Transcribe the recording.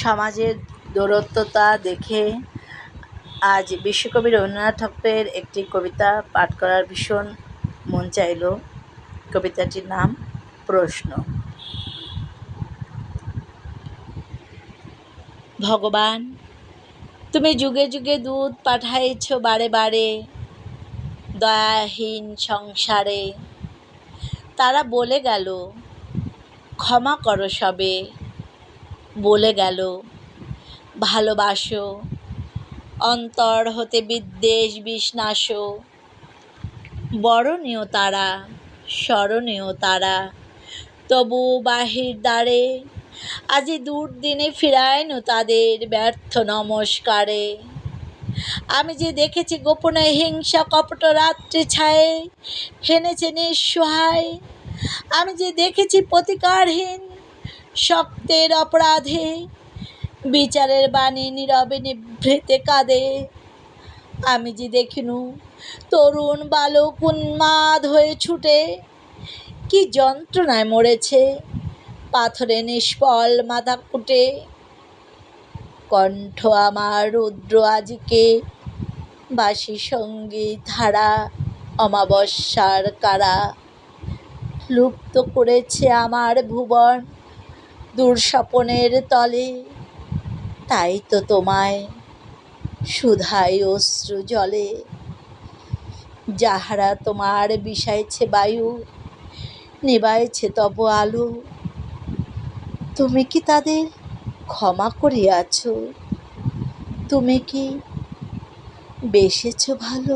সমাজের দৌরত্বতা দেখে আজ বিশ্বকবি রবীন্দ্রনাথ ঠাকুরের একটি কবিতা পাঠ করার ভীষণ মন চাইল। কবিতাটির নাম প্রশ্ন। ভগবান, তুমি যুগে যুগে দূত পাঠাইছ বারে বারে দয়াহীন সংসারে। তারা বলে গেল ক্ষমা করো সবে, বলে গেল ভালোবাসো, অন্তর হতে বিদ্বেষ বিষ বরণীয় তারা, স্মরণীয় তারা, তবু বাহির দ্বারে আজি দুর্দিনে ফিরাইনু তাদের ব্যর্থ নমস্কারে। আমি যে দেখেছি গোপনে হিংসা কপট রাত্রি ছায়ে হেনেছে নিঃসহায়। আমি যে দেখেছি প্রতিকারহীন শক্তের অপরাধে বিচারের বাণী নীরবে নিভৃতে কাঁদে। আমি যে দেখিনু তরুণ বালক উন্মাদ হয়ে ছুটে কি যন্ত্রণায় মরেছে পাথরে নিষ্ফল মাথা কুটে। কণ্ঠ আমার রুদ্র আজিকে বাসি সঙ্গীত ধারা অমাবস্যার কারা। লুপ্ত করেছে আমার ভুবন দুঃস্বপনের তলে, তাই তো তোমায় সুধাই অশ্রু জলে। যাহারা তোমার বিষাইছে বায়ু নিবাইছে তব আলো, তুমি কি তাদের ক্ষমা করিয়াছ? তুমি কি বেসেছ ভালো?